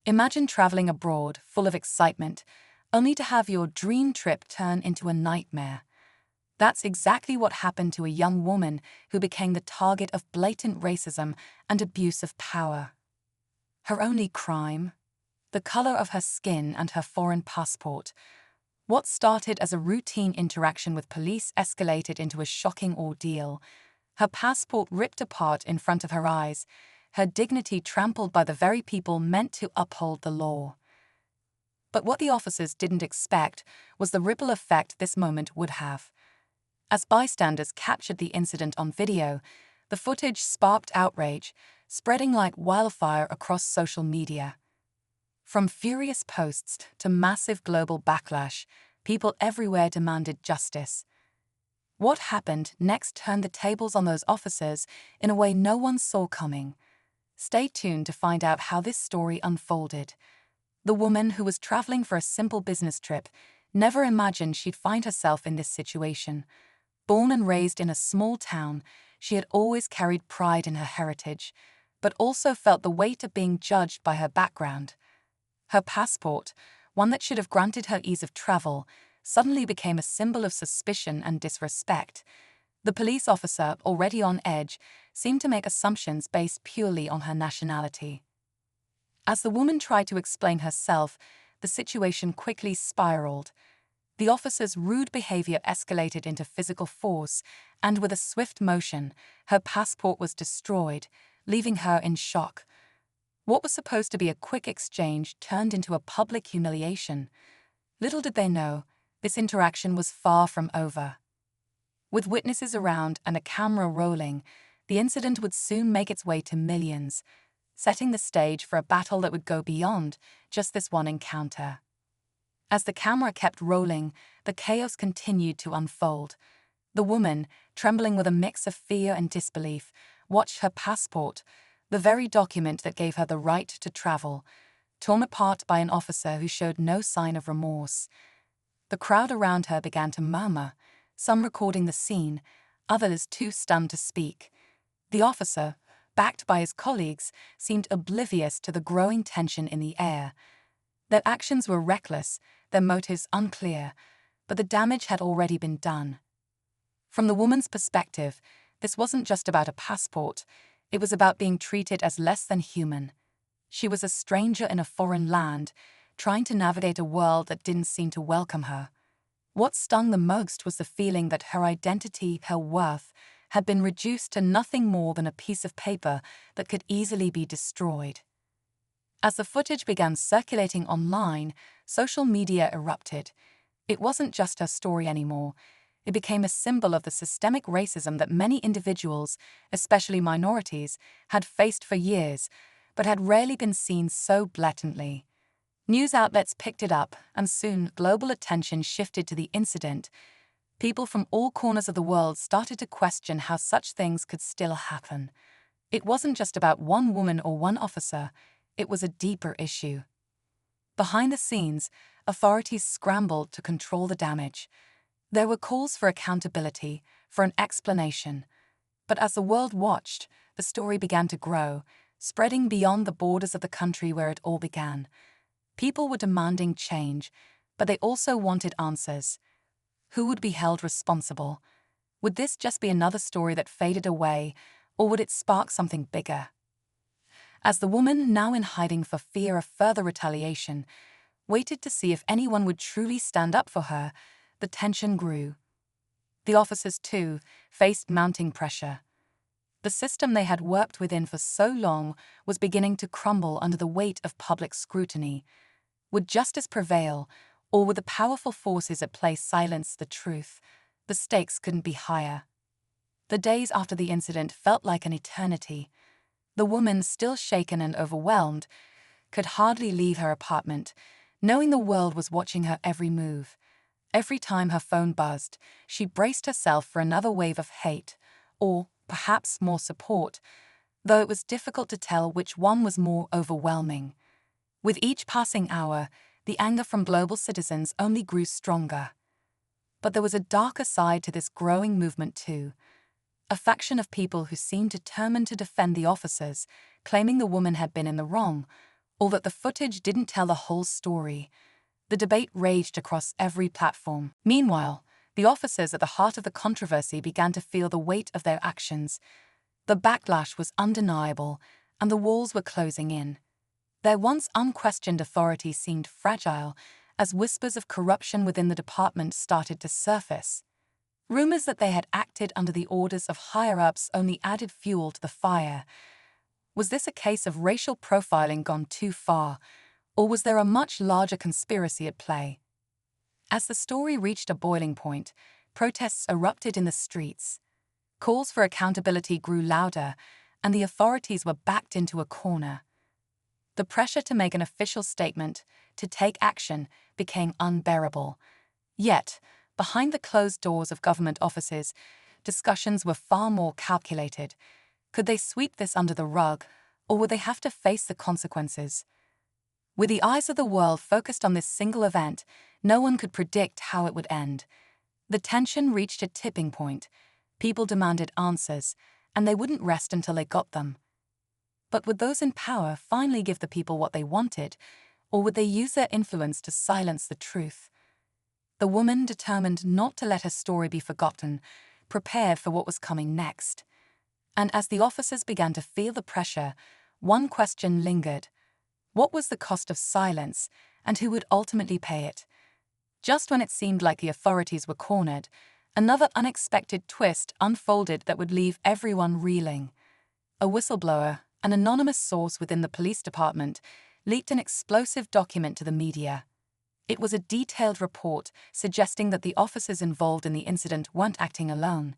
Imagine traveling abroad, full of excitement, only to have your dream trip turn into a nightmare. That's exactly what happened to a young woman who became the target of blatant racism and abuse of power. Her only crime? The color of her skin and her foreign passport. What started as a routine interaction with police escalated into a shocking ordeal. Her passport ripped apart in front of her eyes, her dignity trampled by the very people meant to uphold the law. But what the officers didn't expect was the ripple effect this moment would have. As bystanders captured the incident on video, the footage sparked outrage, spreading like wildfire across social media. From furious posts to massive global backlash, people everywhere demanded justice. What happened next turned the tables on those officers in a way no one saw coming. Stay tuned to find out how this story unfolded. The woman who was traveling for a simple business trip never imagined she'd find herself in this situation. Born and raised in a small town, she had always carried pride in her heritage, but also felt the weight of being judged by her background. Her passport, one that should have granted her ease of travel, suddenly became a symbol of suspicion and disrespect. The police officer, already on edge, seemed to make assumptions based purely on her nationality. As the woman tried to explain herself, the situation quickly spiraled. The officer's rude behavior escalated into physical force, and with a swift motion, her passport was destroyed, leaving her in shock. What was supposed to be a quick exchange turned into a public humiliation. Little did they know, this interaction was far from over. With witnesses around and a camera rolling, the incident would soon make its way to millions, setting the stage for a battle that would go beyond just this one encounter. As the camera kept rolling, the chaos continued to unfold. The woman, trembling with a mix of fear and disbelief, watched her passport, the very document that gave her the right to travel, torn apart by an officer who showed no sign of remorse. The crowd around her began to murmur, some recording the scene, others too stunned to speak. The officer, backed by his colleagues, seemed oblivious to the growing tension in the air. Their actions were reckless, their motives unclear, but the damage had already been done. From the woman's perspective, this wasn't just about a passport, it was about being treated as less than human. She was a stranger in a foreign land, trying to navigate a world that didn't seem to welcome her. What stung the most was the feeling that her identity, her worth, had been reduced to nothing more than a piece of paper that could easily be destroyed. As the footage began circulating online, social media erupted. It wasn't just her story anymore. It became a symbol of the systemic racism that many individuals, especially minorities, had faced for years, but had rarely been seen so blatantly. News outlets picked it up, and soon global attention shifted to the incident. People from all corners of the world started to question how such things could still happen. It wasn't just about one woman or one officer, it was a deeper issue. Behind the scenes, authorities scrambled to control the damage. There were calls for accountability, for an explanation. But as the world watched, the story began to grow, spreading beyond the borders of the country where it all began. People were demanding change, but they also wanted answers. Who would be held responsible? Would this just be another story that faded away, or would it spark something bigger? As the woman, now in hiding for fear of further retaliation, waited to see if anyone would truly stand up for her, the tension grew. The officers, too, faced mounting pressure. The system they had worked within for so long was beginning to crumble under the weight of public scrutiny. Would justice prevail, or would the powerful forces at play silence the truth? The stakes couldn't be higher. The days after the incident felt like an eternity. The woman, still shaken and overwhelmed, could hardly leave her apartment, knowing the world was watching her every move. Every time her phone buzzed, she braced herself for another wave of hate, or perhaps more support, though it was difficult to tell which one was more overwhelming. With each passing hour, the anger from global citizens only grew stronger. But there was a darker side to this growing movement too. A faction of people who seemed determined to defend the officers, claiming the woman had been in the wrong, or that the footage didn't tell the whole story. The debate raged across every platform. Meanwhile, the officers at the heart of the controversy began to feel the weight of their actions. The backlash was undeniable, and the walls were closing in. Their once unquestioned authority seemed fragile as whispers of corruption within the department started to surface. Rumors that they had acted under the orders of higher-ups only added fuel to the fire. Was this a case of racial profiling gone too far, or was there a much larger conspiracy at play? As the story reached a boiling point, protests erupted in the streets. Calls for accountability grew louder, and the authorities were backed into a corner. The pressure to make an official statement, to take action, became unbearable. Yet, behind the closed doors of government offices, discussions were far more calculated. Could they sweep this under the rug, or would they have to face the consequences? With the eyes of the world focused on this single event, no one could predict how it would end. The tension reached a tipping point. People demanded answers, and they wouldn't rest until they got them. But would those in power finally give the people what they wanted, or would they use their influence to silence the truth? The woman, determined not to let her story be forgotten, prepared for what was coming next. And as the officers began to feel the pressure, one question lingered. What was the cost of silence, and who would ultimately pay it? Just when it seemed like the authorities were cornered, another unexpected twist unfolded that would leave everyone reeling. A whistleblower, an anonymous source within the police department, leaked an explosive document to the media. It was a detailed report suggesting that the officers involved in the incident weren't acting alone.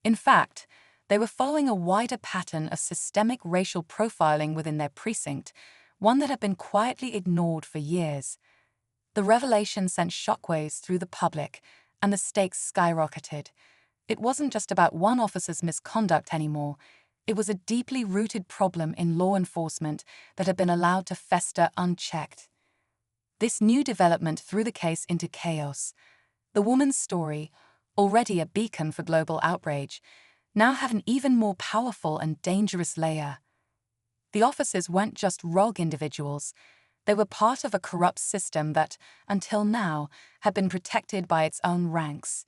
In fact, they were following a wider pattern of systemic racial profiling within their precinct, one that had been quietly ignored for years. The revelation sent shockwaves through the public, and the stakes skyrocketed. It wasn't just about one officer's misconduct anymore. It was a deeply rooted problem in law enforcement that had been allowed to fester unchecked. This new development threw the case into chaos. The woman's story, already a beacon for global outrage, now had an even more powerful and dangerous layer. The officers weren't just rogue individuals. They were part of a corrupt system that, until now, had been protected by its own ranks.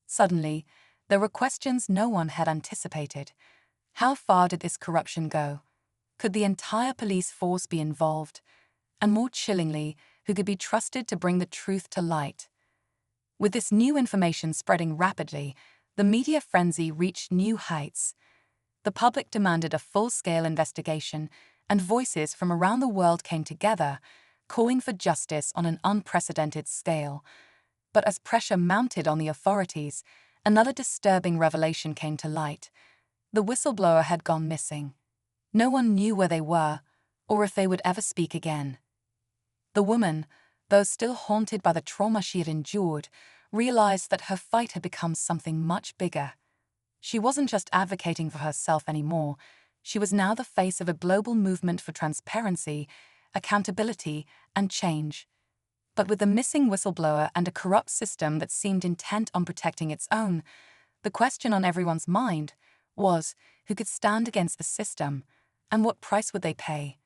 Suddenly, there were questions no one had anticipated. How far did this corruption go? Could the entire police force be involved? And more chillingly, who could be trusted to bring the truth to light? With this new information spreading rapidly, the media frenzy reached new heights. The public demanded a full-scale investigation, and voices from around the world came together, calling for justice on an unprecedented scale. But as pressure mounted on the authorities, another disturbing revelation came to light. The whistleblower had gone missing. No one knew where they were, or if they would ever speak again. The woman, though still haunted by the trauma she had endured, realized that her fight had become something much bigger. She wasn't just advocating for herself anymore. She was now the face of a global movement for transparency, accountability, and change. But with the missing whistleblower and a corrupt system that seemed intent on protecting its own, the question on everyone's mind was who could stand against the system, and what price would they pay?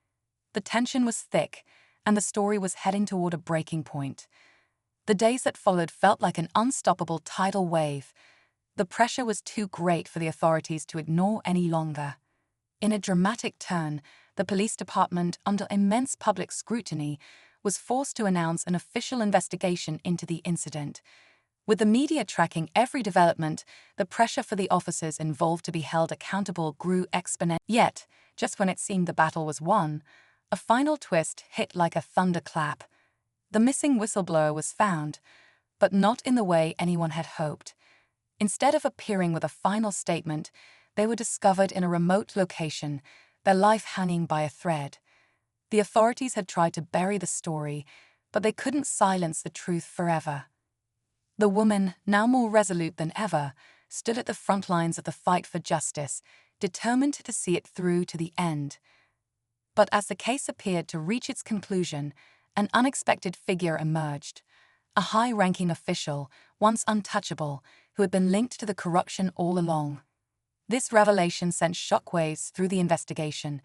The tension was thick, and the story was heading toward a breaking point. The days that followed felt like an unstoppable tidal wave. The pressure was too great for the authorities to ignore any longer. In a dramatic turn, the police department, under immense public scrutiny, was forced to announce an official investigation into the incident. With the media tracking every development, the pressure for the officers involved to be held accountable grew exponentially. Yet, just when it seemed the battle was won, a final twist hit like a thunderclap. The missing whistleblower was found, but not in the way anyone had hoped. Instead of appearing with a final statement, they were discovered in a remote location, their life hanging by a thread. The authorities had tried to bury the story, but they couldn't silence the truth forever. The woman, now more resolute than ever, stood at the front lines of the fight for justice, determined to see it through to the end. But as the case appeared to reach its conclusion, an unexpected figure emerged. A high-ranking official, once untouchable, who had been linked to the corruption all along. This revelation sent shockwaves through the investigation.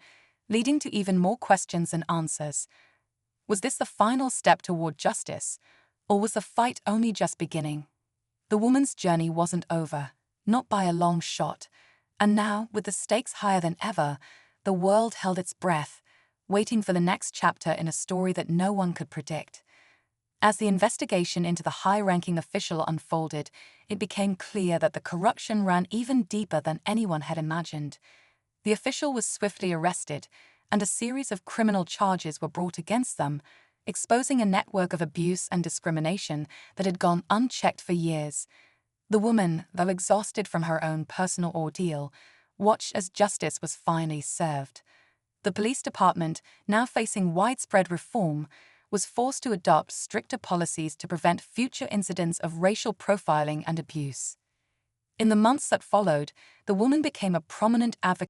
leading to even more questions than answers. Was this the final step toward justice, or was the fight only just beginning? The woman's journey wasn't over, not by a long shot, and now, with the stakes higher than ever, the world held its breath, waiting for the next chapter in a story that no one could predict. As the investigation into the high-ranking official unfolded, it became clear that the corruption ran even deeper than anyone had imagined. The official was swiftly arrested, and a series of criminal charges were brought against them, exposing a network of abuse and discrimination that had gone unchecked for years. The woman, though exhausted from her own personal ordeal, watched as justice was finally served. The police department, now facing widespread reform, was forced to adopt stricter policies to prevent future incidents of racial profiling and abuse. In the months that followed, the woman became a prominent advocate